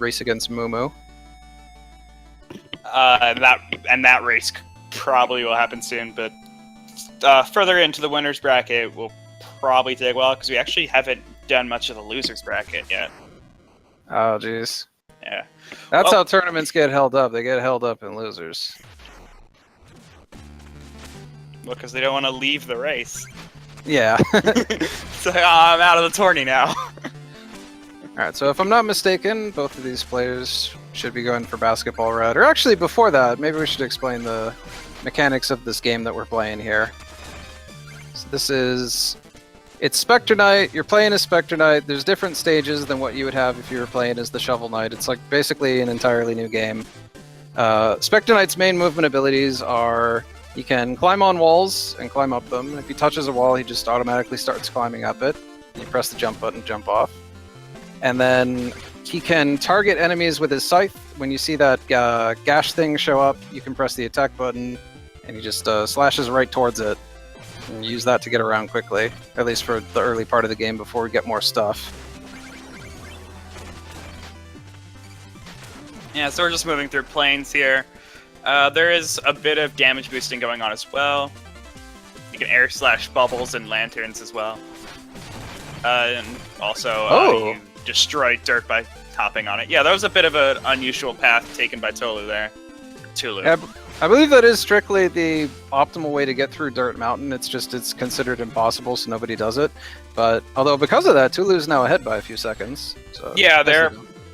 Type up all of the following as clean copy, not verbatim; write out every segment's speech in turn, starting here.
race against Mumu. That race probably will happen soon, but further into the winners bracket will probably take a while because we actually haven't done much of the losers bracket yet. Oh, jeez. Yeah. That's how tournaments get held up. They get held up in losers. Well, because they don't want to leave the race. Yeah. So I'm out of the tourney now. Alright, so if I'm not mistaken, both of these players should be going for basketball red. Or actually, before that, maybe we should explain the mechanics of this game that we're playing here. So this is... It's Specter Knight. You're playing as Specter Knight. There's different stages than what you would have if you were playing as the Shovel Knight. It's like basically an entirely new game. Specter Knight's main movement abilities are he can climb on walls and climb up them. If he touches a wall, he just automatically starts climbing up it. You press the jump button, jump off. And then he can target enemies with his scythe. When you see that gash thing show up, you can press the attack button, and he just slashes right towards it. And use that to get around quickly, at least for the early part of the game before we get more stuff. Yeah, so we're just moving through planes here. There is a bit of damage boosting going on as well. You can air slash bubbles and lanterns as well. And also, you destroy dirt by hopping on it. Yeah, that was a bit of an unusual path taken by Tohloo there. Tohloo. I believe that is strictly the optimal way to get through Dirt Mountain. It's just it's considered impossible, so nobody does it. But although because of that, Tohloo's now ahead by a few seconds. So yeah,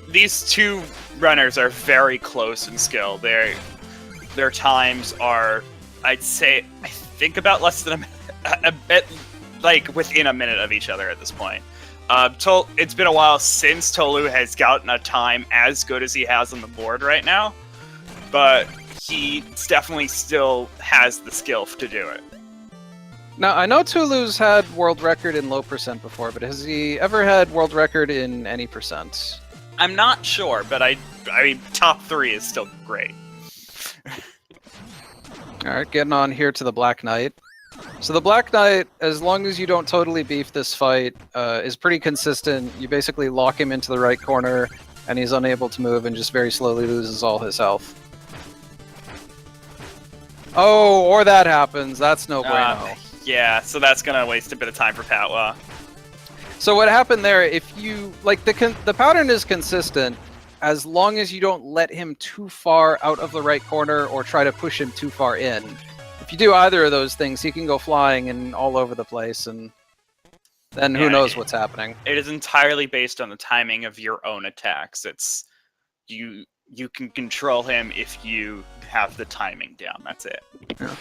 these two runners are very close in skill. Their times are, I think about less than a bit, like within a minute of each other at this point. It's been a while since Tohloo has gotten a time as good as he has on the board right now, but he definitely still has the skill to do it. Now, I know Tohloo's had world record in low percent before, but has he ever had world record in any percent? I'm not sure, but I mean, top 3 is still great. Alright, getting on here to the Black Knight. So the Black Knight, as long as you don't totally beef this fight, is pretty consistent. You basically lock him into the right corner, and he's unable to move and just very slowly loses all his health. Oh, or that happens. That's no bueno. Yeah, so that's gonna waste a bit of time for Patwah. So what happened there, if you... Like, the pattern is consistent as long as you don't let him too far out of the right corner or try to push him too far in. If you do either of those things, he can go flying and all over the place, and then who knows what's happening. It is entirely based on the timing of your own attacks. It's... You can control him if you have the timing down. That's it. Yeah.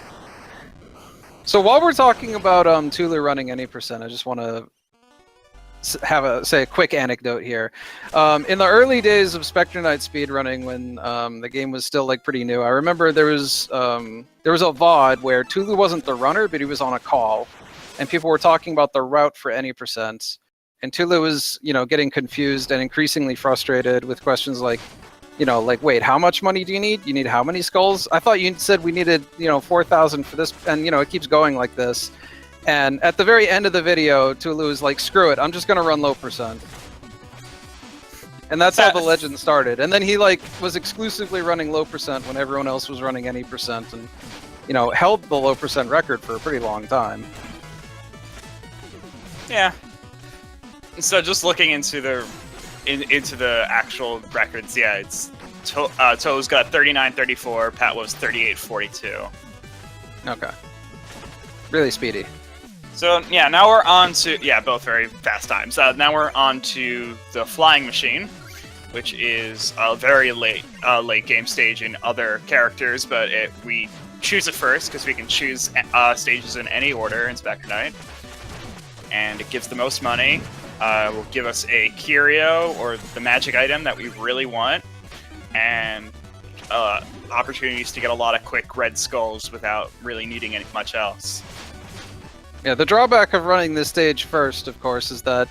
So while we're talking about Tohloo running any percent, I just want to say a quick anecdote here. In the early days of Specter Knight speedrunning, when the game was still like pretty new, I remember there was a VOD where Tohloo wasn't the runner, but he was on a call, and people were talking about the route for any percent, and Tohloo was, getting confused and increasingly frustrated with questions like, wait, how much money do you need? You need how many skulls? I thought you said we needed, 4,000 for this, and it keeps going like this. And at the very end of the video, Tohloo is like, screw it, I'm just gonna run low percent. And that's how the legend started. And then he was exclusively running low percent when everyone else was running any percent, and held the low percent record for a pretty long time. Yeah. So just looking into the actual records, yeah, it's Tohloo's got 39.34, Patwah's 38.42. Okay. Really speedy. So yeah, now we're on to both very fast times. Now we're on to the flying machine, which is a very late game stage in other characters, but we choose it first because we can choose stages in any order in Specter Knight, and it gives the most money. Will give us a curio, or the magic item that we really want, and opportunities to get a lot of quick red skulls without really needing much else. Yeah, the drawback of running this stage first, of course, is that,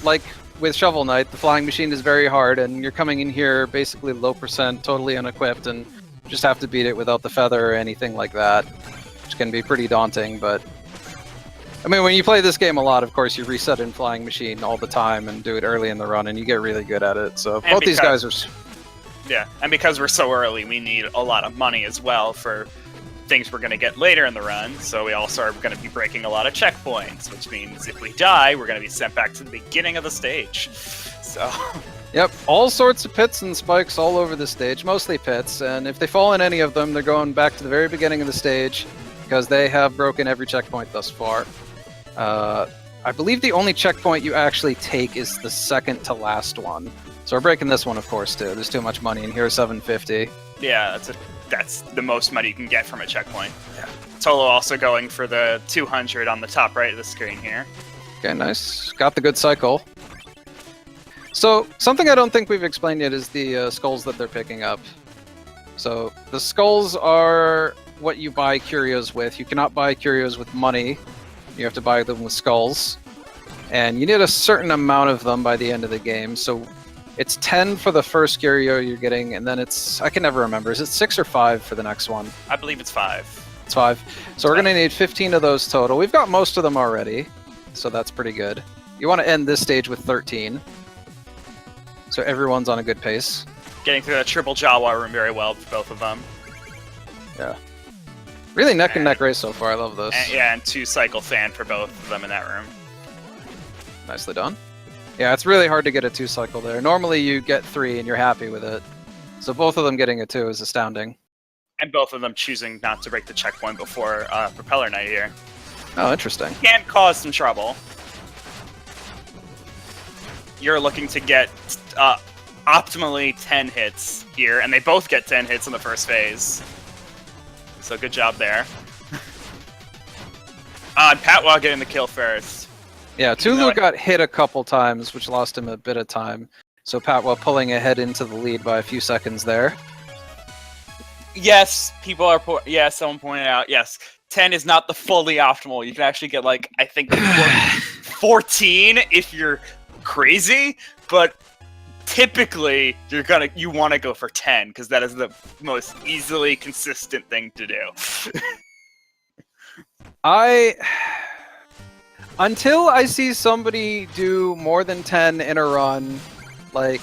like with Shovel Knight, the flying machine is very hard, and you're coming in here basically low percent, totally unequipped, and just have to beat it without the feather or anything like that, which can be pretty daunting, but I mean, when you play this game a lot, of course, you reset in Flying Machine all the time and do it early in the run, and you get really good at it. So both these guys are... Yeah, and because we're so early, we need a lot of money as well for things we're going to get later in the run, so we also are going to be breaking a lot of checkpoints, which means if we die, we're going to be sent back to the beginning of the stage. So... Yep, all sorts of pits and spikes all over the stage, mostly pits, and if they fall in any of them, they're going back to the very beginning of the stage, because they have broken every checkpoint thus far. I believe the only checkpoint you actually take is the second to last one. So we're breaking this one, of course, too. There's too much money in here, 750. Yeah, that's the most money you can get from a checkpoint. Yeah. Tohloo also going for the 200 on the top right of the screen here. Okay, nice. Got the good cycle. So, something I don't think we've explained yet is the skulls that they're picking up. So, the skulls are what you buy curios with. You cannot buy curios with money. You have to buy them with skulls. And you need a certain amount of them by the end of the game. So, it's 10 for the first curio you're getting, and then it's... I can never remember. Is it 6 or 5 for the next one? I believe it's 5. It's 5. So, we're going to need 15 of those total. We've got most of them already, so that's pretty good. You want to end this stage with 13. So everyone's on a good pace. Getting through that triple Jawa room very well for both of them. Yeah. Really neck and neck race so far. I love this. And 2 cycle fan for both of them in that room. Nicely done. Yeah, it's really hard to get a 2 cycle there. Normally you get 3 and you're happy with it. So both of them getting a 2 is astounding. And both of them choosing not to break the checkpoint before Propeller Night here. Oh, interesting. Can cause some trouble. You're looking to get optimally 10 hits here, and they both get 10 hits in the first phase. So good job there. Patwah getting the kill first. Yeah, Tohloo got hit a couple times, which lost him a bit of time. So Patwah pulling ahead into the lead by a few seconds there. Yes, people are... someone pointed out, yes, 10 is not the fully optimal. You can actually get, like, I think 14 if you're crazy, but typically you want to go for 10 because that is the most easily consistent thing to do. Until I see somebody do more than 10 in a run, like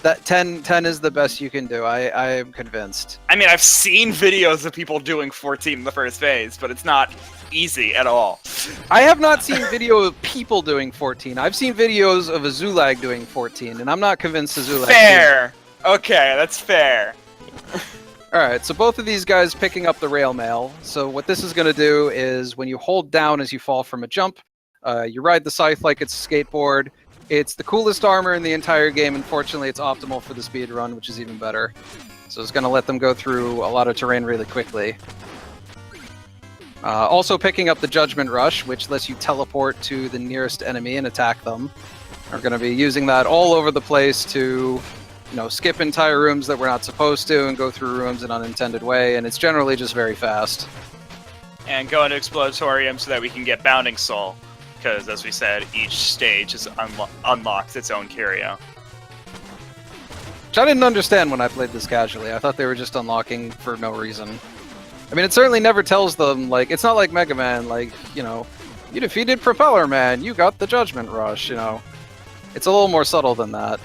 that 10 is the best you can do. I am convinced. I mean, I've seen videos of people doing 14 in the first phase, but it's not easy at all. I have not seen video of people doing 14. I've seen videos of a Zulag doing 14, and I'm not convinced a Zulag... Fair! Okay, that's fair. Alright, so both of these guys picking up the rail mail. So what this is going to do is when you hold down as you fall from a jump, you ride the scythe like it's a skateboard. It's the coolest armor in the entire game. Unfortunately, it's optimal for the speed run, which is even better. So it's going to let them go through a lot of terrain really quickly. Also picking up the Judgment Rush, which lets you teleport to the nearest enemy and attack them. We're going to be using that all over the place to, skip entire rooms that we're not supposed to and go through rooms in an unintended way, and it's generally just very fast. And go into Exploratorium so that we can get Bounding Soul, because as we said, each stage is unlocks its own curio. Which I didn't understand when I played this casually. I thought they were just unlocking for no reason. I mean, it certainly never tells them, it's not like Mega Man, you defeated Propeller Man, you got the Judgment Rush, It's a little more subtle than that.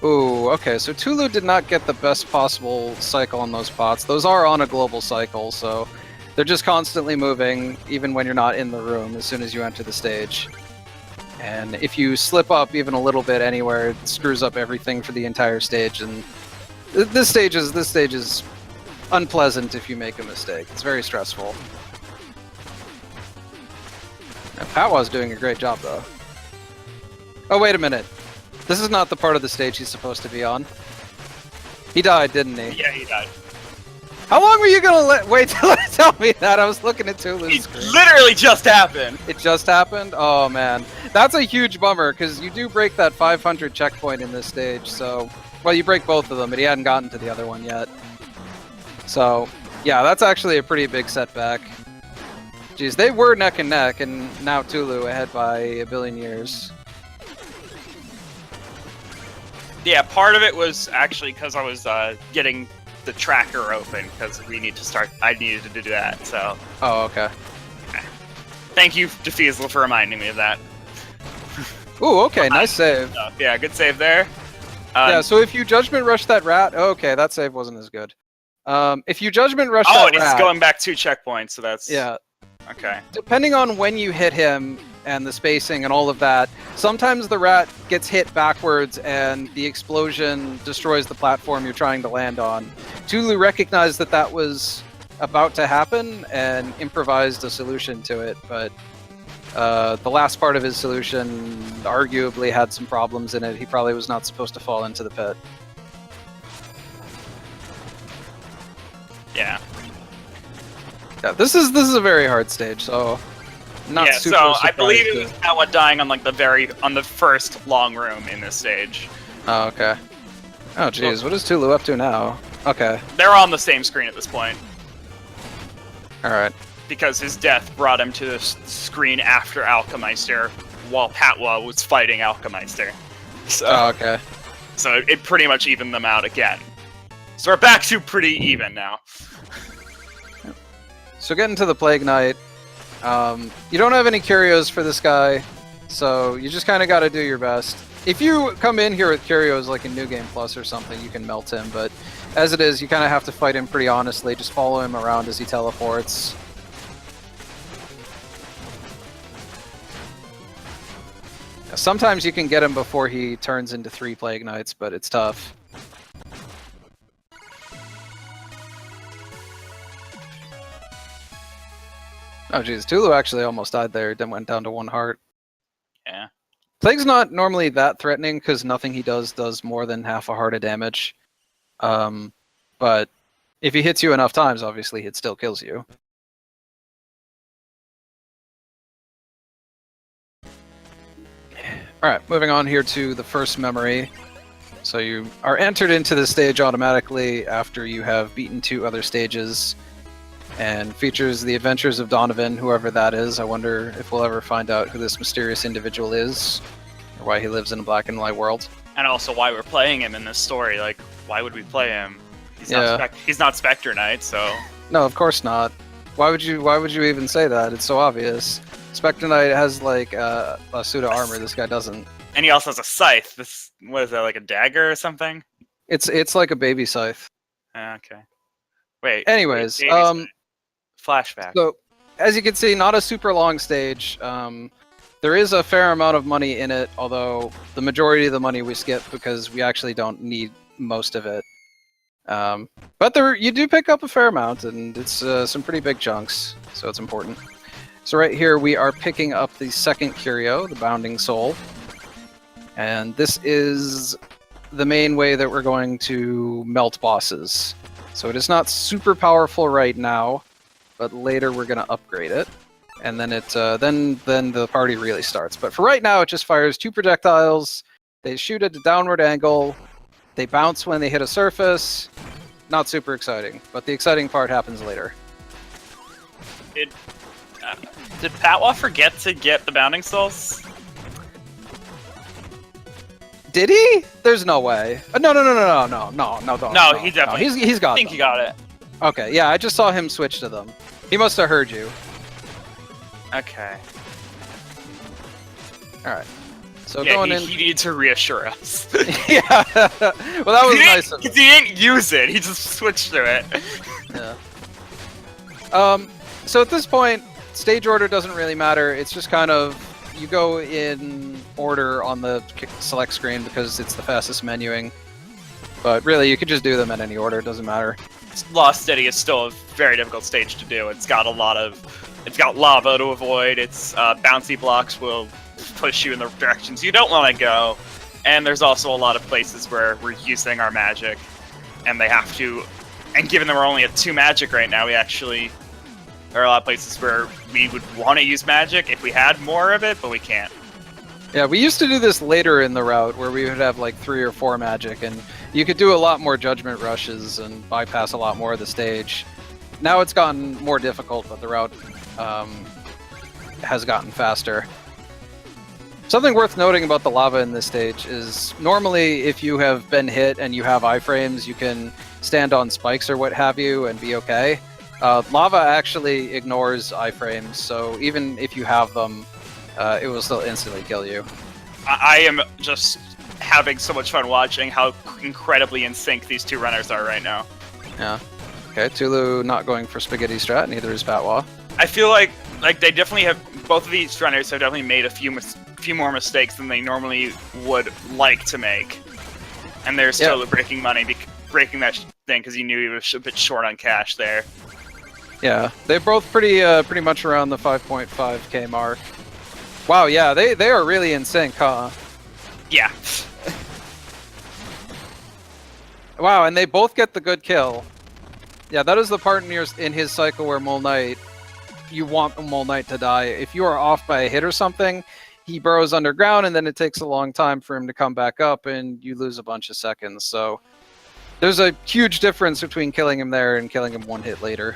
Ooh, okay, so Tohloo did not get the best possible cycle on those pots. Those are on a global cycle, so they're just constantly moving, even when you're not in the room, as soon as you enter the stage. And if you slip up even a little bit anywhere, it screws up everything for the entire stage, and this stage is unpleasant if you make a mistake. It's very stressful. Now, Patwah's doing a great job, though. Oh, wait a minute. This is not the part of the stage he's supposed to be on. He died, didn't he? Yeah, he died. How long were you gonna wait till tell me that? I was looking at Tohloo's screen. It literally just happened! It just happened? Oh, man. That's a huge bummer, because you do break that 500 checkpoint in this stage, so... Well, you break both of them, but he hadn't gotten to the other one yet. So, yeah, that's actually a pretty big setback. Jeez, they were neck and neck, and now Tohloo ahead by a billion years. Yeah, part of it was actually because I was getting the tracker open, because I needed to do that, so... Oh, okay. Thank you, Defiesel, for reminding me of that. Ooh, okay, nice save. Yeah, good save there. Yeah, so if you Judgment Rush that rat... Okay, that save wasn't as good. If you Judgment Rush Oh, that rat... it's going back 2 checkpoints, so that's... Yeah. Okay. Depending on when you hit him and the spacing and all of that, sometimes the rat gets hit backwards and the explosion destroys the platform you're trying to land on. Tohloo recognized that that was about to happen and improvised a solution to it, but the last part of his solution arguably had some problems in it. He probably was not supposed to fall into the pit. Yeah. Yeah, this is a very hard stage, so not yeah, super so I surprised believe it was to- Patwah dying on like the first long room in this stage. Oh, okay. Oh, jeez, what is Tohloo up to now? Okay, They're on the same screen at this point alright. because his death brought him to the screen after Alchemeister while Patwah was fighting Alchemeister. So, Oh, okay. so it pretty much evened them out again. So we're back to pretty even now. So getting to the Plague Knight, you don't have any curios for this guy, so you just kind of got to do your best. If you come in here with curios like in New Game Plus or something, you can melt him, but as it is, you kind of have to fight him pretty honestly. Just follow him around as he teleports. Sometimes you can get him before he turns into 3 Plague Knights, but it's tough. Oh jeez, Tohloo actually almost died there, then went down to 1 heart. Yeah. Plague's not normally that threatening because nothing he does more than half a heart of damage. But if he hits you enough times, obviously it still kills you. Alright, moving on here to the first memory. So you are entered into the stage automatically after you have beaten 2 other stages. And features the adventures of Donovan, whoever that is. I wonder if we'll ever find out who this mysterious individual is, or why he lives in a black and white world. And also why we're playing him in this story. Like, why would we play him? Yeah. He's not Specter Knight, so... No, of course not. Why would you even say that? It's so obvious. Specter Knight has like a suit of armor. This guy doesn't. And he also has a scythe. This, what is that, like a dagger or something? It's like a baby scythe. Okay. Wait. Anyways, wait, flashback. So as you can see, not a super long stage. There is a fair amount of money in it, although the majority of the money we skip because we actually don't need most of it. But you do pick up a fair amount, and it's some pretty big chunks, so it's important. So right here we are picking up the second curio, the Bounding Soul. And this is the main way that we're going to melt bosses. So it is not super powerful right now, but later we're going to upgrade it. And then then the party really starts. But for right now, it just fires 2 projectiles. They shoot at a downward angle. They bounce when they hit a surface. Not super exciting, but the exciting part happens later. Did Patwah forget to get the Bounding Souls? Did he? There's no way. No, He definitely. He's got I think them. he got it. Okay, yeah, I just saw him switch to them. He must have heard you. Okay. Alright. So Yeah, going he in... needed to reassure us. yeah. Well, that was nice of him. Because he didn't use it, he just switched to it. Yeah. So at this point, stage order doesn't really matter. It's just kind of, you go in order on the select screen because it's the fastest menuing. But really, you could just do them in any order, it doesn't matter. Lost City is still a very difficult stage to do. It's got lava to avoid, its bouncy blocks will push you in the directions you don't want to go, and there's also a lot of places where we're using our magic, and they have to, and given that we're only at 2 magic right now, there are a lot of places where we would want to use magic if we had more of it, but we can't. Yeah, we used to do this later in the route where we would have like 3 or 4 magic, and you could do a lot more judgment rushes and bypass a lot more of the stage. Now it's gotten more difficult, but the route has gotten faster. Something worth noting about the lava in this stage is normally if you have been hit and you have iframes, you can stand on spikes or what have you and be okay. Lava actually ignores iframes, so even if you have them, it will still instantly kill you. I am just having so much fun watching how incredibly in sync these two runners are right now. Yeah. Okay, Tohloo not going for spaghetti strat, neither is Patwah. I feel like they definitely have, both of these runners have definitely made a few more mistakes than they normally would like to make, and they're still breaking money, breaking that thing because he knew he was a bit short on cash there. Yeah, they're both pretty much around the 5.5k mark. Wow, yeah, they are really in sync, huh? Yeah. Wow, and they both get the good kill. Yeah, that is the part in his cycle where Mole Knight, you want Mole Knight to die. If you are off by a hit or something, he burrows underground, and then it takes a long time for him to come back up, and you lose a bunch of seconds. So there's a huge difference between killing him there and killing him one hit later.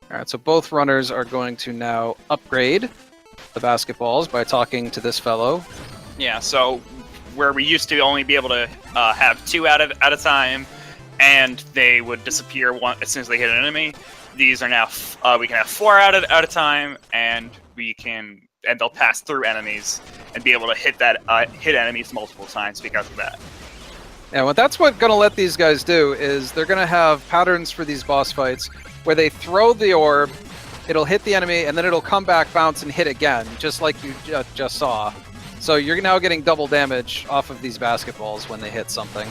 Alright, so both runners are going to now upgrade the basketballs by talking to this fellow. Yeah, so where we used to only be able to have 2 at a time, and they would disappear as soon as they hit an enemy, these are now we can have 4 at a time, and they'll pass through enemies and be able to hit enemies multiple times because of that. Yeah, well, that's what's going to let these guys do, is they're going to have patterns for these boss fights where they throw the orb, it'll hit the enemy, and then it'll come back, bounce, and hit again, just like you just saw. So you're now getting double damage off of these basketballs when they hit something.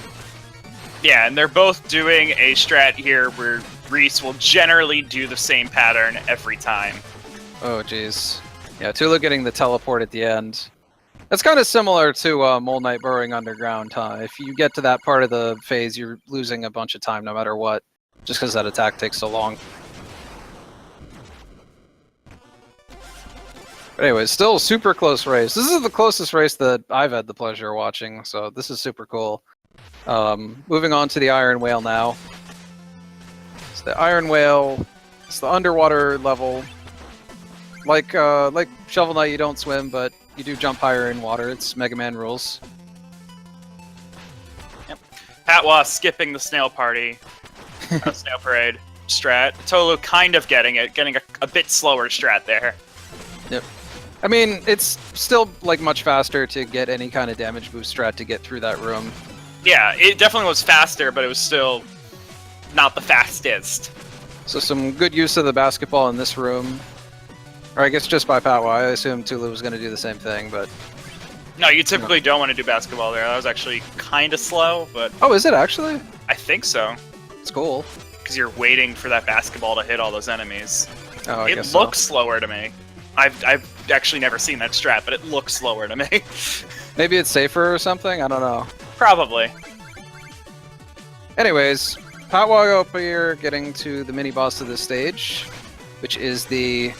Yeah, and they're both doing a strat here where Reese will generally do the same pattern every time. Oh, jeez. Yeah, Tohloo getting the teleport at the end. That's kind of similar to Mole Knight burrowing underground, huh? If you get to that part of the phase, you're losing a bunch of time no matter what, just because that attack takes so long. But anyways, still super close race. This is the closest race that I've had the pleasure of watching, so this is super cool. Moving on to the Iron Whale now. It's the Iron Whale. It's the underwater level. Like Shovel Knight, you don't swim, but you do jump higher in water. It's Mega Man rules. Yep. Patwah skipping the snail party, snail parade strat. Tohloo kind of getting a bit slower strat there. Yep. I mean, it's still like much faster to get any kind of damage boost strat to get through that room. Yeah, it definitely was faster, but it was still not the fastest. So some good use of the basketball in this room. Or I guess just by Patwah. I assume Tohloo was going to do the same thing, but... No, you typically don't want to do basketball there. That was actually kind of slow, but... Oh, is it actually? I think so. It's cool. Because you're waiting for that basketball to hit all those enemies. Oh, I guess it looks slower to me. I've actually never seen that strat, but it looks slower to me. Maybe it's safer or something? I don't know. Probably. Anyways, Patwah up here getting to the mini-boss of this stage, which is the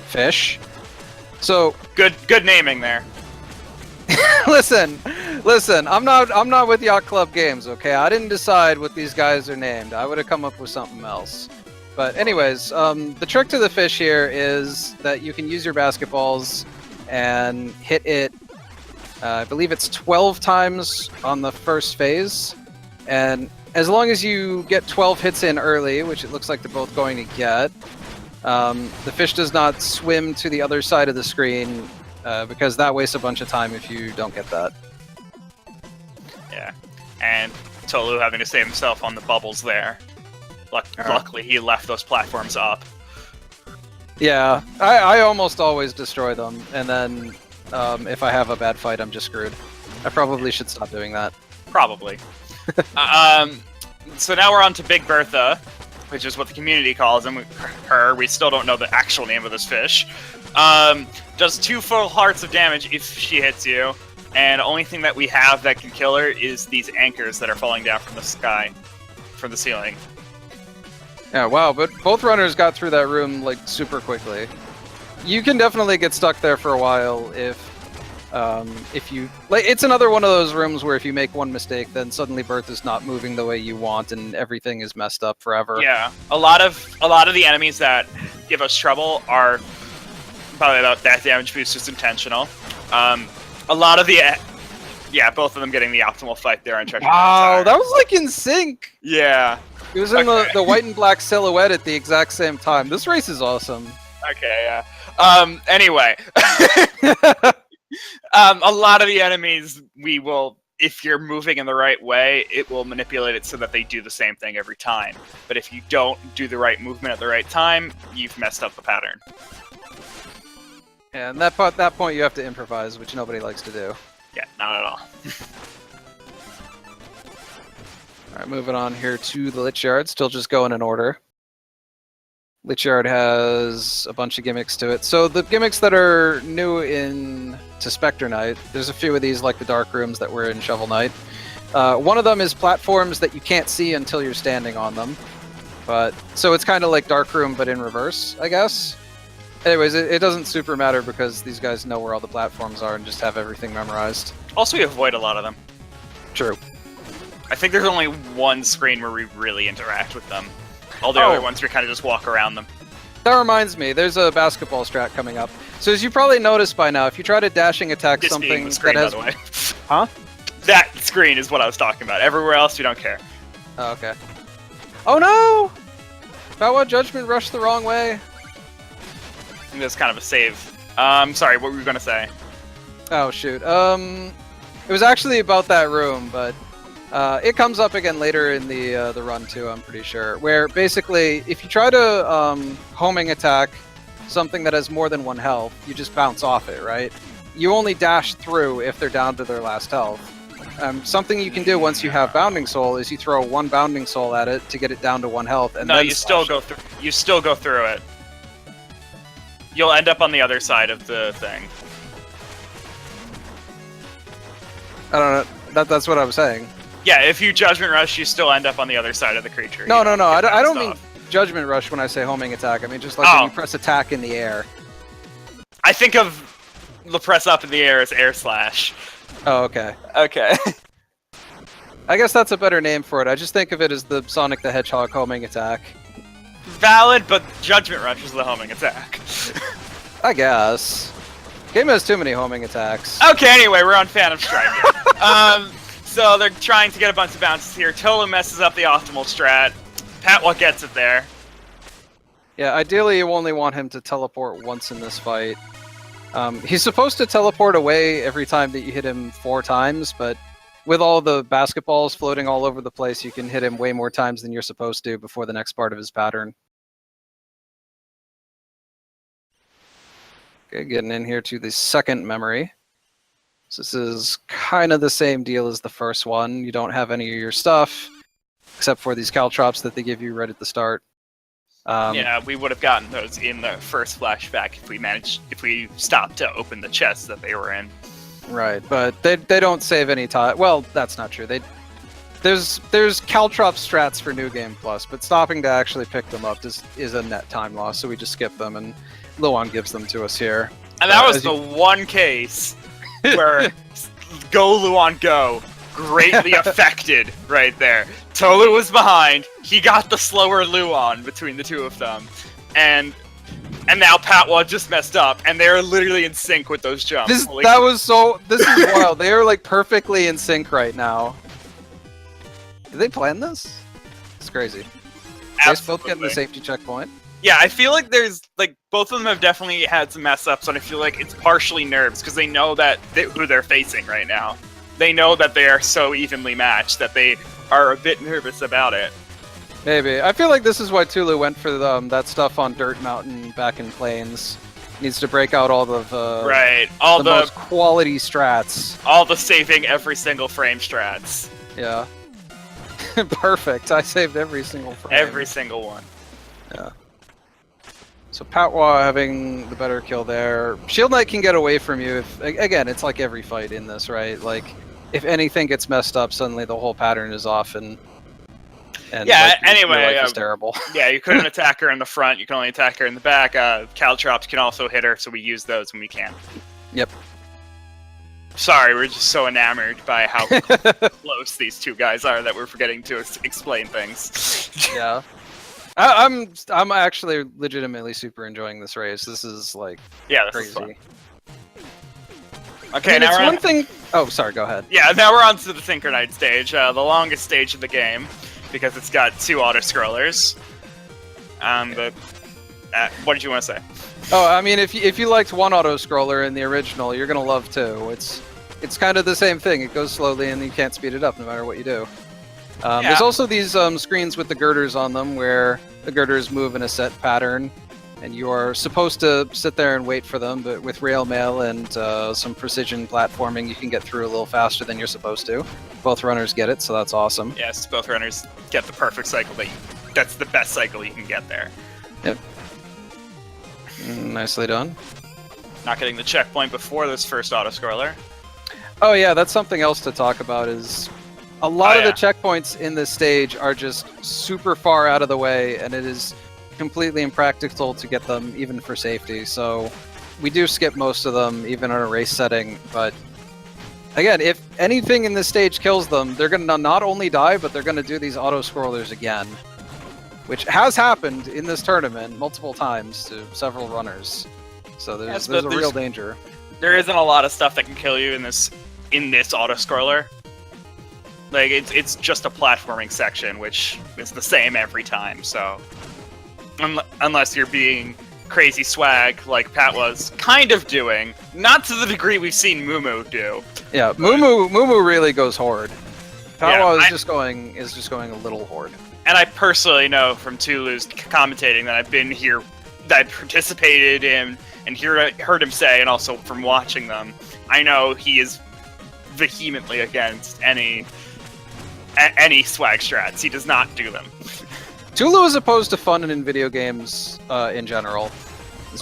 fish. So... Good naming there. listen, I'm not with Yacht Club Games, okay? I didn't decide what these guys are named. I would have come up with something else. But anyways, the trick to the fish here is that you can use your basketballs and hit it, I believe it's 12 times on the first phase. And as long as you get 12 hits in early, which it looks like they're both going to get, the fish does not swim to the other side of the screen, because that wastes a bunch of time if you don't get that. Yeah, and Tohloo having to save himself on the bubbles there. Luckily, he left those platforms up. Yeah, I almost always destroy them, and then if I have a bad fight, I'm just screwed. I probably should stop doing that. Probably. So now we're on to Big Bertha, which is what the community calls her. We still don't know the actual name of this fish. Does 2 full hearts of damage if she hits you, and the only thing that we have that can kill her is these anchors that are falling down from the sky, from the ceiling. Yeah, wow, but both runners got through that room, like, super quickly. You can definitely get stuck there for a while if you... Like, it's another one of those rooms where if you make one mistake, then suddenly Bertha's not moving the way you want, and everything is messed up forever. Yeah, a lot of the enemies that give us trouble are... Probably that damage boost is intentional. A lot of the Yeah, both of them getting the optimal fight there on Treasure. Wow, that was like in sync. Yeah. It was in the white and black silhouette at the exact same time. This race is awesome. Okay, yeah. Anyway. A lot of the enemies, if you're moving in the right way, it will manipulate it so that they do the same thing every time. But if you don't do the right movement at the right time, you've messed up the pattern. Yeah, and that point you have to improvise, which nobody likes to do. Yeah, not at all. Alright, moving on here to the Lich Yard, still just going in order. Lich Yard has a bunch of gimmicks to it. So the gimmicks that are new to Specter Knight, there's a few of these like the dark rooms that were in Shovel Knight. One of them is platforms that you can't see until you're standing on them. So it's kind of like Dark Room but in reverse, I guess. Anyways, it doesn't super matter because these guys know where all the platforms are and just have everything memorized. Also, we avoid a lot of them. True. I think there's only one screen where we really interact with them. All the other ones, we kind of just walk around them. That reminds me, there's a basketball strat coming up. So as you probably noticed by now, if you try to dashing attack This something being the screen, that has... by the way. Huh? That screen is what I was talking about. Everywhere else, we don't care. Oh, okay. Oh no! Patwah Judgment rushed the wrong way. I think that's kind of a save. Sorry, what were you going to say? Oh shoot. It was actually about that room, but it comes up again later in the run too, I'm pretty sure. Where basically, if you try to homing attack something that has more than 1 health, you just bounce off it, right? You only dash through if they're down to their last health. Something you can do once you have Bounding Soul is you throw 1 Bounding Soul at it to get it down to 1 health, and no, then you still go through. You still go through it. You'll end up on the other side of the thing. I don't know. That's what I was saying. Yeah, if you Judgment Rush, you still end up on the other side of the creature. No. I don't mean Judgment Rush when I say homing attack. I mean just like when you press attack in the air. I think of the press up in the air as air slash. Oh, okay. Okay. I guess that's a better name for it. I just think of it as the Sonic the Hedgehog homing attack. Valid, but Judgment Rush is the homing attack. I guess. Game has too many homing attacks. Okay, anyway, we're on Phantom Strike. So they're trying to get a bunch of bounces here. Tohloo messes up the optimal strat. Patwah gets it there. Yeah, ideally you only want him to teleport once in this fight. He's supposed to teleport away every time that you hit him 4 times, but with all the basketballs floating all over the place, you can hit him way more times than you're supposed to before the next part of his pattern. Okay, getting in here to the second memory. So this is kind of the same deal as the first one. You don't have any of your stuff, except for these caltrops that they give you right at the start. Yeah, we would have gotten those in the first flashback if we stopped to open the chests that they were in. Right, but they don't save any time. Well, that's not true. There's caltrop strats for New Game Plus, but stopping to actually pick them up is a net time loss, so we just skip them, and Luan gives them to us here. And that was the one case where Go Luan Go greatly affected right there. Tohloo was behind. He got the slower Luan between the two of them, and now Patwah just messed up, and they're literally in sync with those jumps. This is wild. They are like perfectly in sync right now. Did they plan this? It's crazy. They're both getting the safety checkpoint. Yeah, I feel like there's both of them have definitely had some mess ups, and I feel like it's partially nerves because they know that who they're facing right now. They know that they are so evenly matched that they are a bit nervous about it. Maybe. I feel like this is why Tohloo went for that stuff on Dirt Mountain back in Plains. Needs to break out all of all the most quality strats. All the saving every single frame strats. Yeah. Perfect. I saved every single frame. Every single one. Yeah. So Patwah having the better kill there. Shield Knight can get away from you if, again, it's like every fight in this, right? Like, if anything gets messed up, suddenly the whole pattern is off, and yeah. Like, anyway, your life is terrible. Yeah, you couldn't attack her in the front. You can only attack her in the back. Caltrops can also hit her, so we use those when we can. Yep. Sorry, we're just so enamored by how close these two guys are that we're forgetting to explain things. Yeah. I'm actually legitimately super enjoying this race. This is like this crazy. is fun. Okay, I mean, it's one thing Oh, sorry, go ahead. Yeah, now we're on to the Tinker Knight stage, the longest stage of the game, because it's got 2 auto-scrollers. What did you want to say? Oh, I mean, if you liked one auto-scroller in the original, you're gonna love 2. It's kind of the same thing. It goes slowly, and you can't speed it up no matter what you do. There's also these screens with the girders on them, where the girders move in a set pattern, and you are supposed to sit there and wait for them, but with rail mail and some precision platforming, you can get through a little faster than you're supposed to. Both runners get it, so that's awesome. Yes, both runners get the perfect cycle. That's the best cycle you can get there. Yep. Nicely done. Not getting the checkpoint before this first auto-scroller. Oh yeah, that's something else to talk about is a lot of the checkpoints in this stage are just super far out of the way, and it is completely impractical to get them even for safety. So we do skip most of them even in a race setting, but again, if anything in this stage kills them, they're going to not only die, but they're going to do these auto-scrollers again, which has happened in this tournament multiple times to several runners. So there's a real danger. There isn't a lot of stuff that can kill you in this auto-scroller. Like, it's just a platforming section, which is the same every time, so... Unless you're being crazy swag, like Pat was kind of doing. Not to the degree we've seen Moo do. Yeah, Moo really goes horde. Patwah is just going a little horde. And I personally know from Tohloo's commentating that I've been here, that I participated in, and heard him say, and also from watching them, I know he is vehemently against any swag strats. He does not do them. Tohloo is opposed to fun in video games in general.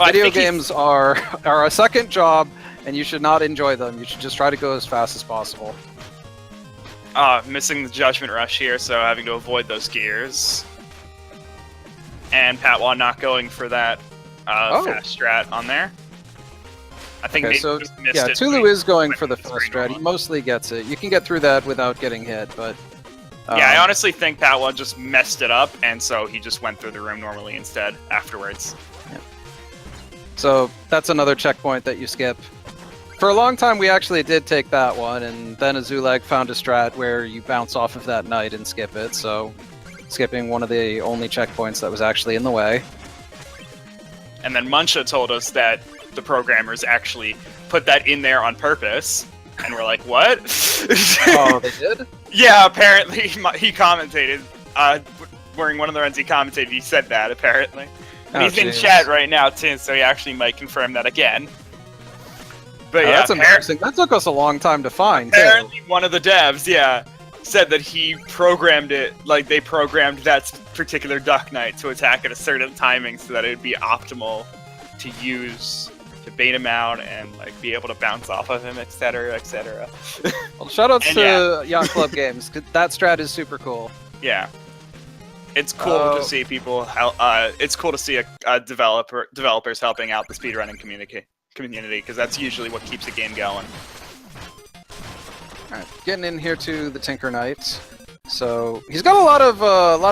Video games are a second job, and you should not enjoy them. You should just try to go as fast as possible. Missing the Judgment Rush here, so having to avoid those gears. And Patwah not going for that fast strat on there. I think they just missed it. Tohloo is going for the fast strat. He mostly gets it. You can get through that without getting hit, but... yeah, I honestly think Patwah just messed it up, and so he just went through the room normally instead afterwards. Yeah. So that's another checkpoint that you skip. For a long time, we actually did take that one, and then Azulag found a strat where you bounce off of that knight and skip it, so skipping one of the only checkpoints that was actually in the way. And then Muncha told us that the programmers actually put that in there on purpose. And we're like, what? Oh, they did? Yeah, apparently he commentated. During one of the runs he commentated, he said that, apparently. And he's in chat right now, too, so he actually might confirm that again. But yeah, that's embarrassing. That took us a long time to find, apparently one of the devs, said that he programmed it, like they programmed that particular Duck Knight to attack at a certain timing so that it would be optimal to use... to bait him out and like be able to bounce off of him, etc., etc. Well, shoutouts to Yacht Club Games. That strat is super cool. Yeah, it's cool to see people. It's cool to see developers helping out the speedrunning community because that's usually what keeps the game going. All right, getting in here to the Tinker Knight. So he's got a lot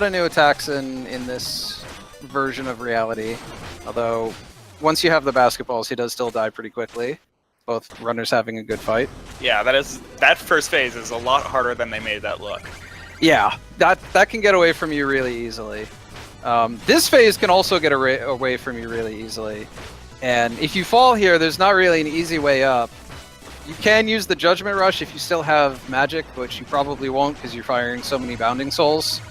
of new attacks in this version of reality, although. Once you have the basketballs, he does still die pretty quickly. Both runners having a good fight. Yeah, that first phase is a lot harder than they made that look. Yeah, that can get away from you really easily. This phase can also get away from you really easily. And if you fall here, there's not really an easy way up. You can use the Judgment Rush if you still have magic, which you probably won't because you're firing so many Bounding Souls.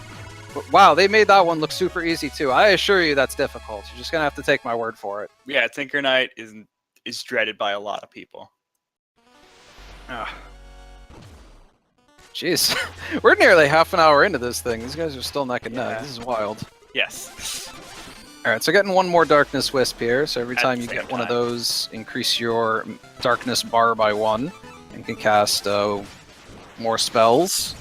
But wow, they made that one look super easy too. I assure you that's difficult. You're just gonna have to take my word for it. Yeah, Tinker Knight is dreaded by a lot of people. Jeez, we're nearly half an hour into this thing. These guys are still neck and neck. This is wild. Yes. Alright, so getting one more Darkness Wisp here. So every time you get one of those, increase your Darkness bar by 1. And you can cast more spells.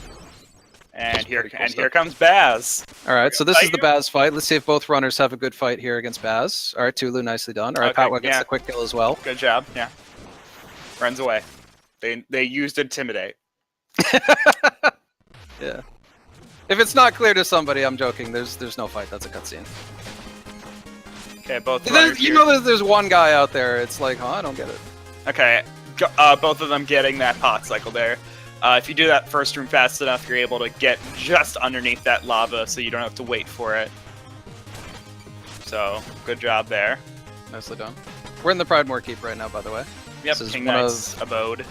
And here comes Baz. Alright, so this is the Baz fight. Let's see if both runners have a good fight here against Baz. Alright, Tohloo, nicely done. Alright, Patwah gets the quick kill as well. Good job, yeah. Runs away. They used Intimidate. Yeah. If it's not clear to somebody, I'm joking. There's no fight. That's a cutscene. Okay, both You know there's one guy out there. It's like, huh? I don't get it. Okay, both of them getting that pot cycle there. If you do that first room fast enough, you're able to get just underneath that lava, so you don't have to wait for it. So, good job there. Nicely done. We're in the Pridemore Keep right now, by the way. Yep, This is King one Knight's abode.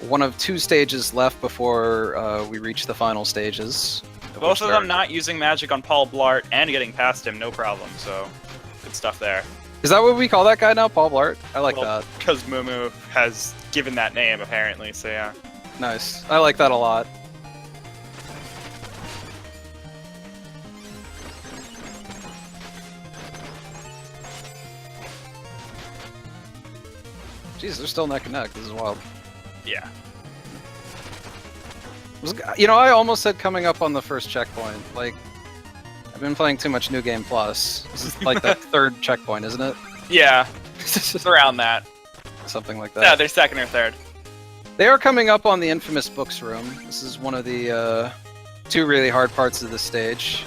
One of 2 stages left before we reach the final stages. Both of them not using magic on Paul Blart and getting past him, no problem. So, good stuff there. Is that what we call that guy now, Paul Blart? I like that. Because Mumu has given that name, apparently, so yeah. Nice. I like that a lot. Jeez, they're still neck and neck. This is wild. Yeah. You know, I almost said coming up on the first checkpoint. Like, I've been playing too much New Game Plus. This is like that 3rd checkpoint, isn't it? Yeah. It's around that. Something like that. Yeah, they're 2nd or 3rd. They are coming up on the infamous books room. This is one of the 2 really hard parts of the stage.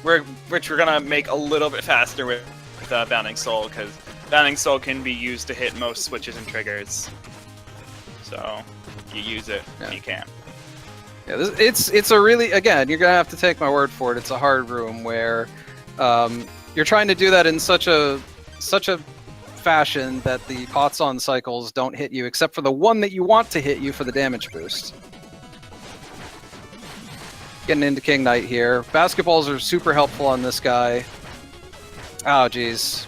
Which we're gonna make a little bit faster with Bounding Soul, because Bounding Soul can be used to hit most switches and triggers. So, you use it when you can. Yeah, it's a really, again, you're gonna have to take my word for it. It's a hard room where you're trying to do that in such a fashion that the pots on cycles don't hit you, except for the one that you want to hit you for the damage boost. Getting into King Knight here. Basketballs are super helpful on this guy. Oh, jeez.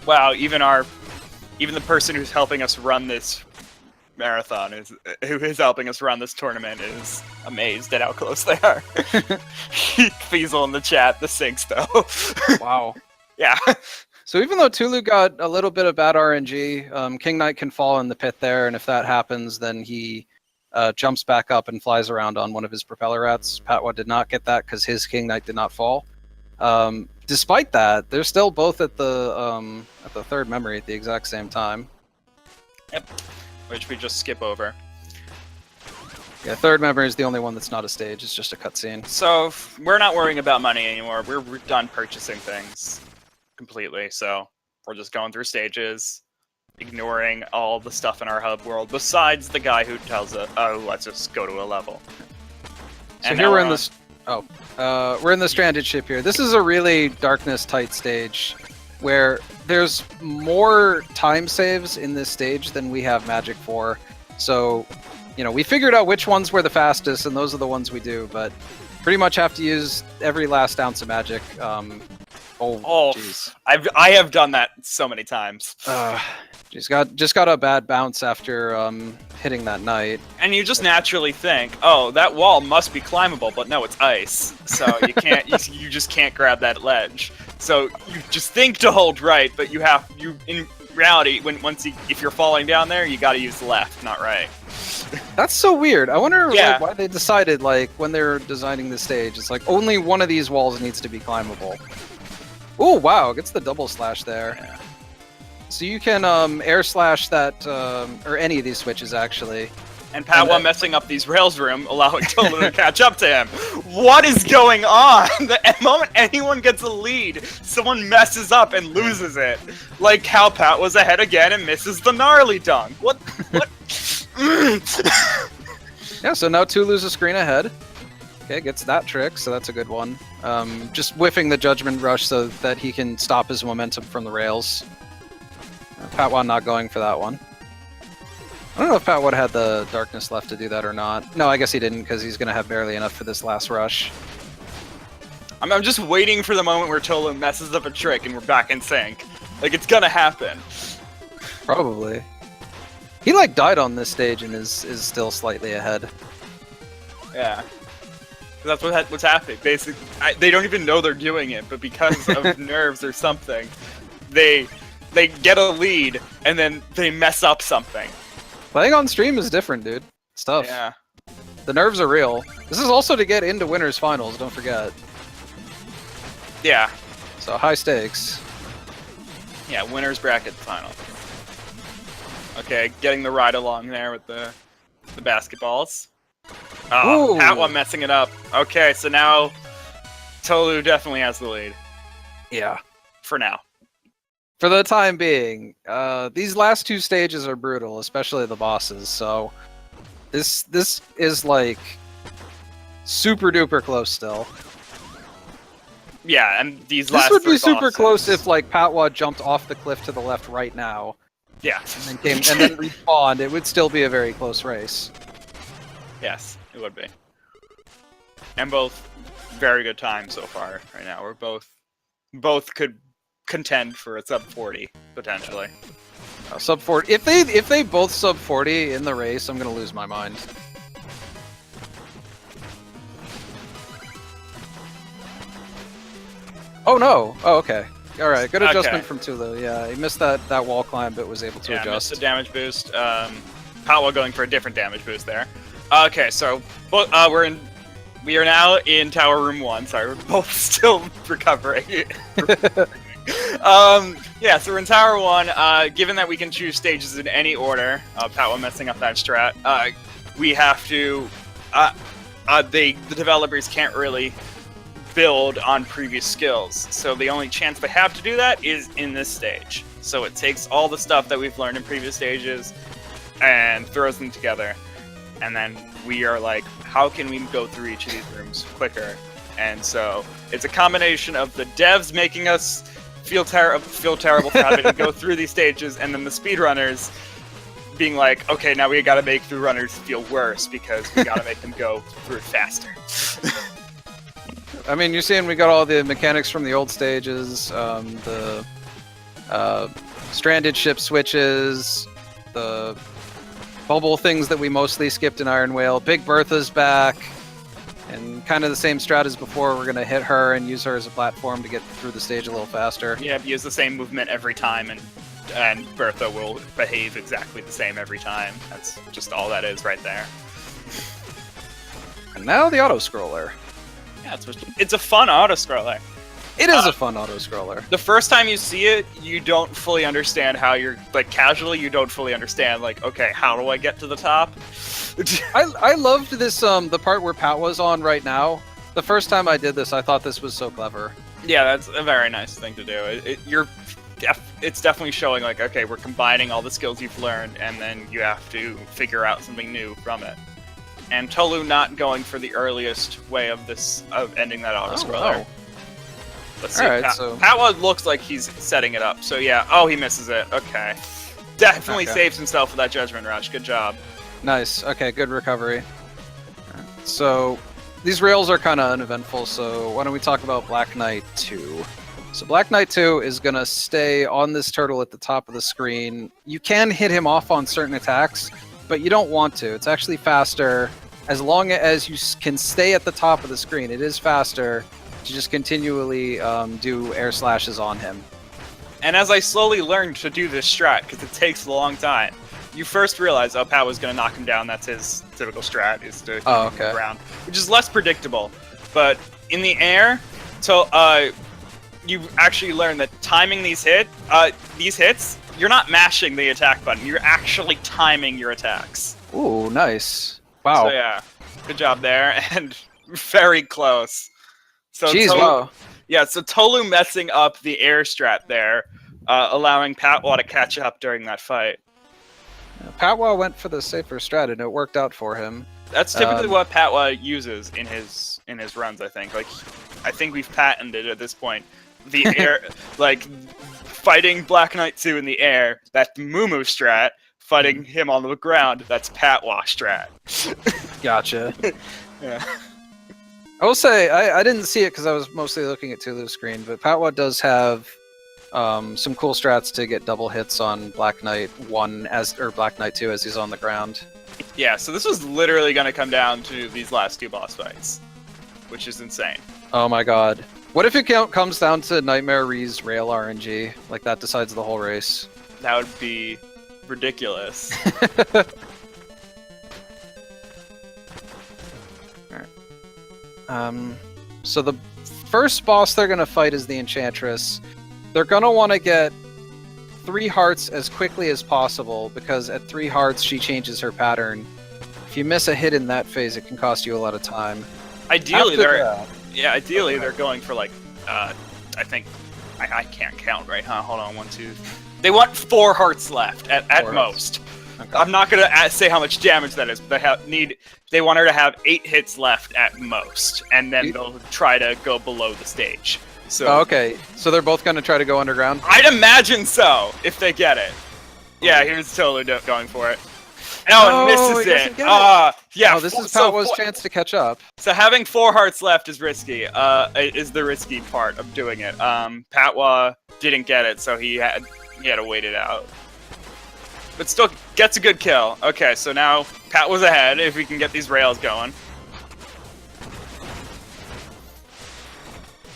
Wow, even the person who's helping us run this marathon who is helping us run this tournament is amazed at how close they are. Feasel in the chat, the sinks though. Wow. Yeah. So even though Tohloo got a little bit of bad RNG, King Knight can fall in the pit there, and if that happens, then he jumps back up and flies around on one of his propeller rats. Patwah did not get that because his King Knight did not fall. Despite that, they're still both at the 3rd memory at the exact same time. Yep. Which we just skip over. Yeah, 3rd memory is the only one that's not a stage. It's just a cutscene. So we're not worrying about money anymore. We're done purchasing things completely. So we're just going through stages, ignoring all the stuff in our hub world, besides the guy who tells us, "Oh, let's just go to a level." So here we're in this. We're in the stranded ship here. This is a really darkness tight stage where there's more time saves in this stage than we have magic for. So, you know, we figured out which ones were the fastest, and those are the ones we do, but pretty much have to use every last ounce of magic. Oh, jeez. I have done that so many times. Just got a bad bounce after hitting that knight. And you just naturally think, oh, that wall must be climbable, but no, it's ice. So you can't, you just can't grab that ledge. So you just think to hold right, but in reality, if you're falling down there, you got to use left, not right. That's so weird. I wonder like, why they decided, like, when they're designing the stage, it's like only one of these walls needs to be climbable. Oh wow, gets the double slash there. Yeah. So you can air slash that, or any of these switches actually. And Patwah messing up these rails room, allowing Tohloo to catch up to him. What is going on? The moment anyone gets a lead, someone messes up and loses it. Like how Pat was ahead again and misses the gnarly dunk. What? Yeah, so now Tohloo's a screen ahead. Okay, gets that trick, so that's a good one. Just whiffing the Judgment Rush so that he can stop his momentum from the rails. Patwah not going for that one. I don't know if Patwah had the darkness left to do that or not. No, I guess he didn't, because he's going to have barely enough for this last rush. I'm just waiting for the moment where Tohloo messes up a trick and we're back in sync. Like, it's gonna happen. Probably. He, like, died on this stage and is still slightly ahead. Yeah. That's what's happening. Basically, they don't even know they're doing it, but because of nerves or something, they get a lead and then they mess up something. Playing on stream is different, dude. It's tough. Yeah. The nerves are real. This is also to get into winners finals, don't forget. Yeah. So high stakes. Yeah, winners bracket final. Okay, getting the ride along there with the basketballs. Oh, Patwah messing it up. Okay, so now Tohloo definitely has the lead. Yeah. For now. For the time being, these last two stages are brutal, especially the bosses. So this is like super duper close still. Yeah, and these This last would be three super bosses, close if like Patwah jumped off the cliff to the left right now Yeah. and then respawned. It would still be a very close race. Yes, it would be. And both very good times so far right now. We're both could contend for a sub 40 potentially. Sub 40. If they both sub 40 in the race, I'm gonna lose my mind. Oh no! Oh, okay. All right, good adjustment Okay. from Tohloo. Yeah, he missed that wall climb, but was able to Yeah, adjust. missed the damage boost. Patwah going for a different damage boost there. Okay, so we are now in Tower Room 1. Sorry, we're both still recovering. Yeah, so we're in Tower 1. Given that we can choose stages in any order, Patwah messing up that strat, we have to... the developers can't really build on previous skills, so the only chance they have to do that is in this stage. So it takes all the stuff that we've learned in previous stages and throws them together, and then we are like, how can we go through each of these rooms quicker? And so it's a combination of the devs making us feel terrible for having to go through these stages, and then the speedrunners being like, okay, now we gotta make the runners feel worse because we gotta make them go through it faster. I mean, you're seeing we got all the mechanics from the old stages, the stranded ship switches, the bubble things that we mostly skipped in Iron Whale. Big Bertha's back, and kind of the same strat as before. We're gonna hit her and use her as a platform to get through the stage a little faster. Yeah, use the same movement every time, and Bertha will behave exactly the same every time. That's just all that is right there. And now the auto-scroller. Yeah, it's a fun auto-scroller. It is a fun auto-scroller. The first time you see it, you don't fully understand how you're, like, casually, you don't fully understand, like, okay, how do I get to the top? I loved this, the part where Patwah's on right now. The first time I did this, I thought this was so clever. Yeah, that's a very nice thing to do. It's definitely showing, like, okay, we're combining all the skills you've learned, and then you have to figure out something new from it. And Tohloo not going for the earliest way of ending that auto-scroller. wow. Let's see. Alright, so... Patwah looks like he's setting it up. So yeah, oh, he misses it. Okay. Definitely Okay. saves himself with that Judgment Rush. Good job. Nice. Okay, good recovery. So, these rails are kind of uneventful, so why don't we talk about Black Knight 2. So Black Knight 2 is going to stay on this turtle at the top of the screen. You can hit him off on certain attacks, but you don't want to. It's actually faster. As long as you can stay at the top of the screen, it is faster to just continually do air slashes on him. And as I slowly learned to do this strat, because it takes a long time, you first realize, oh, Patwah's going to knock him down. That's his typical strat, is to hit him on the ground, which is less predictable. But in the air, so you actually learn that timing these hits, you're not mashing the attack button. You're actually timing your attacks. Ooh, nice. Wow. So yeah, good job there, and very close. So Jeez, wow. Yeah, so Tohloo messing up the air strat there, allowing Patwah to catch up during that fight. Patwah went for the safer strat, and it worked out for him. That's typically what Patwah uses in his runs, I think. Like, I think we've patented at this point the air, like, fighting Black Knight 2 in the air, that's Mumu strat. Fighting him on the ground, that's Patwah strat. Gotcha. Yeah. I will say, I didn't see it because I was mostly looking at Tohloo's screen, but Patwah does have some cool strats to get double hits on Black Knight 1 or Black Knight 2 as he's on the ground. Yeah, so this was literally going to come down to these last two boss fights, which is insane. Oh my god. What if it comes down to Nightmare Ree's rail RNG? Like, that decides the whole race. That would be ridiculous. So the first boss they're going to fight is the Enchantress. They're going to want to get 3 hearts as quickly as possible, because at 3 hearts she changes her pattern. If you miss a hit in that phase, it can cost you a lot of time. Ideally, After they're going for, like, I think I can't count right, huh? Hold on, 1, 2. They want 4 hearts left at Four most. Okay. I'm not gonna say how much damage that is, but they want her to have 8 hits left at most, and then they'll try to go below the stage. So okay, so they're both gonna try to go underground? I'd imagine so, if they get it. Yeah, here's Tohloo going for it. Oh, and misses he doesn't it. get it. Yeah. Oh, this is Patwah's chance to catch up. So having 4 hearts left is risky. Is the risky part of doing it. Patwah didn't get it, so he had to wait it out. But still gets a good kill. Okay, so now Patwah's ahead if we can get these rails going.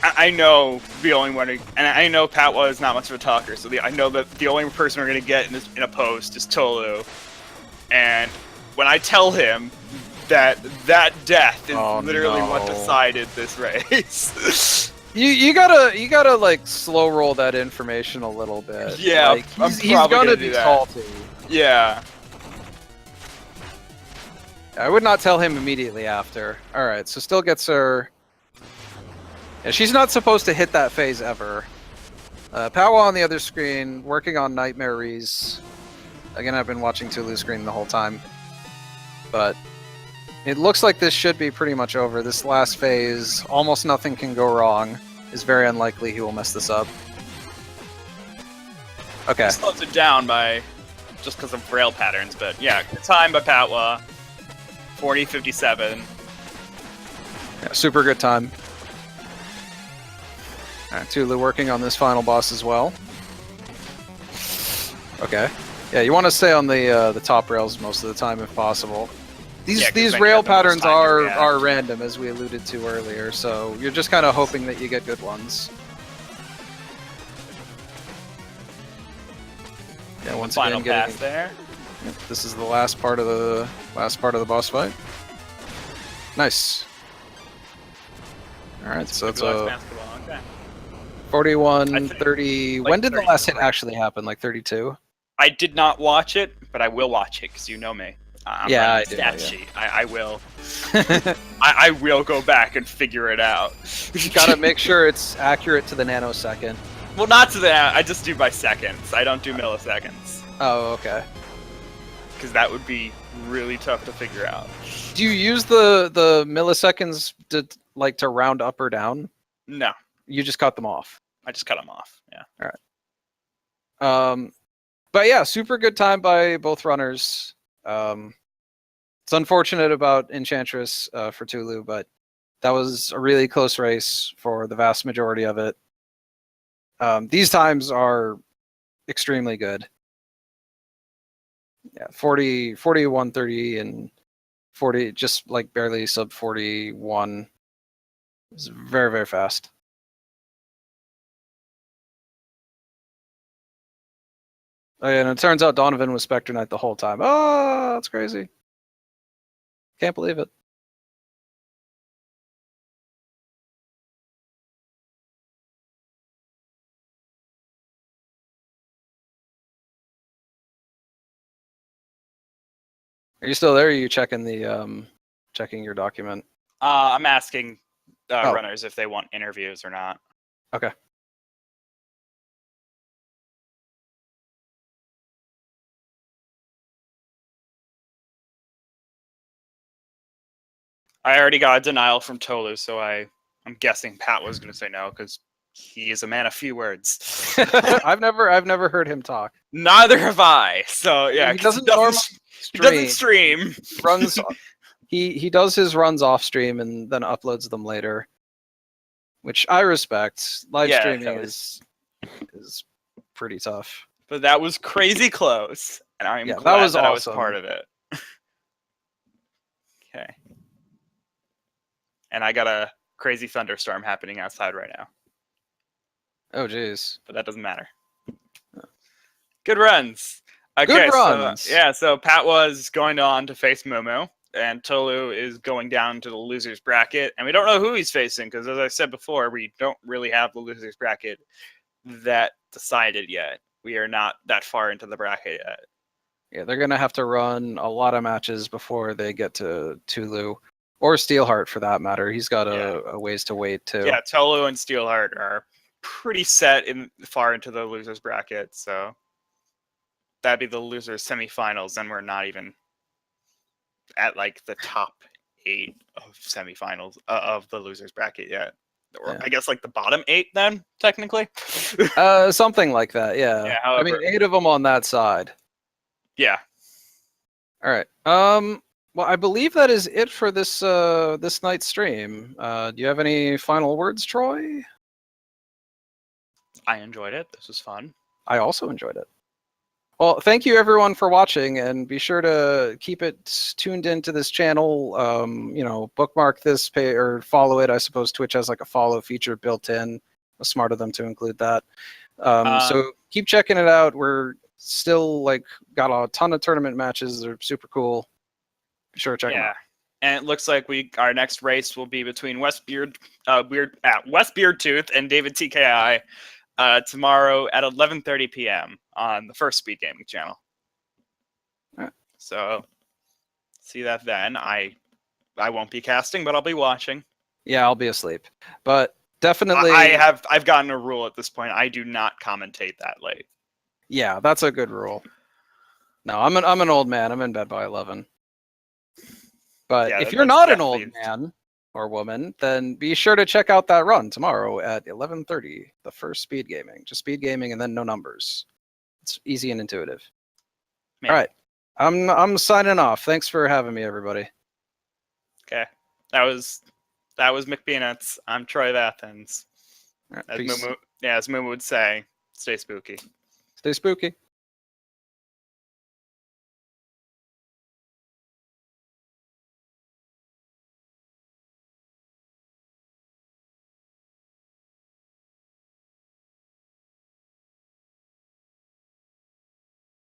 I know the only one, and I know Patwah is not much of a talker, so I know that the only person we're gonna get in a post is Tohloo. And when I tell him that death is literally what decided this race. you gotta like slow roll that information a little bit. Yeah, like, he's gonna be salty. Yeah. I would not tell him immediately after. All right, so still gets her. Yeah, she's not supposed to hit that phase ever. Patwah on the other screen, working on Nightmare Rees. Again, I've been watching Tohloo's screen the whole time. But it looks like this should be pretty much over. This last phase, almost nothing can go wrong. It's very unlikely he will mess this up. Okay. He slows it down by just because of rail patterns, but yeah, good time by Patwah. 40-57. Yeah, super good time. Alright, Tohloo working on this final boss as well. Okay. Yeah, you want to stay on the top rails most of the time if possible. These rail patterns are random, as we alluded to earlier, so you're just kind of hoping that you get good ones. Yeah, once final again, pass there. Yep, this is the last part of the boss fight. Nice. All right, so it's a 41-30. Like When did the last hit 33. actually happen? Like 32? I did not watch it, but I will watch it because you know me. I'm Yeah, running I do, stat yeah. sheet. I will. I will go back and figure it out. You gotta make sure it's accurate to the nanosecond. Well, not to that. I just do by seconds. I don't do milliseconds Oh, okay. because that would be really tough to figure out. Do you use the milliseconds to round up or down? No, You just cut them off. I just cut them off. Yeah. But yeah, super good time by both runners. It's unfortunate about Enchantress for Tohloo, but that was a really close race for the vast majority of it. These times are extremely good. Yeah, 40, 41, 30, and 40, just like barely sub 41. It's very, very fast. Oh, yeah, and it turns out Donovan was Specter Knight the whole time. Oh, that's crazy. Can't believe it. Are you still there? Or are you checking the checking your document? I'm asking Oh. runners if they want interviews or not. Okay. I already got a denial from Tohloo, so I'm guessing Pat was going to say no because he is a man of few words. I've never heard him talk. Neither have I. So yeah, He 'cause doesn't normally he doesn't stream. He runs. He does his runs off stream and then uploads them later, which I respect. Live Yeah, streaming that is pretty tough. But that was crazy close, and I'm Yeah, glad that was I was awesome. part of it. Okay. And I got a crazy thunderstorm happening outside right now, Oh jeez. but that doesn't matter. Good runs. Okay, Good runs. So Pat was going on to face Momo, and Tohloo is going down to the losers bracket, and we don't know who he's facing because, as I said before, we don't really have the losers bracket that decided yet. We are not that far into the bracket yet. Yeah, they're gonna have to run a lot of matches before they get to Tohloo, or Steelheart for that matter. He's got a ways to wait too. Yeah, Tohloo and Steelheart are pretty set in far into the losers bracket, so that'd be the losers semifinals, and we're not even at like the top 8 of semifinals of the losers bracket yet. Or Yeah. I guess like the bottom 8 then, technically. Something like that. Yeah. Yeah, I mean, however, 8 of them on that side. yeah. All right. Well, I believe that is it for this this night's stream. Do you have any final words, Troy? I enjoyed it. This was fun. I also enjoyed it. Well, thank you everyone for watching, and be sure to keep it tuned into this channel. You know, bookmark this page or follow it. I suppose Twitch has like a follow feature built in. It was smart of them to include that. So keep checking it out. We're still like got a ton of tournament matches. They're super cool. Be sure to check them out. And it looks like our next race will be between West Beardtooth and David TKI tomorrow at 11:30 p.m. on the First Speed Gaming channel. All right. So see that then. I won't be casting, but I'll be watching. Yeah, I'll be asleep. But definitely I've gotten a rule at this point. I do not commentate that late. Yeah, that's a good rule. No, I'm an old man. I'm in bed by 11. But Yeah, if you're not an old man or woman, then be sure to check out that run tomorrow at 11:30. The First Speed Gaming, just speed gaming and then no numbers. It's easy and intuitive. Man. All right, I'm signing off. Thanks for having me, everybody. Okay, that was McPeanuts. I'm Troy Athens. All right, As peace. Mumu would say, stay spooky. Stay spooky.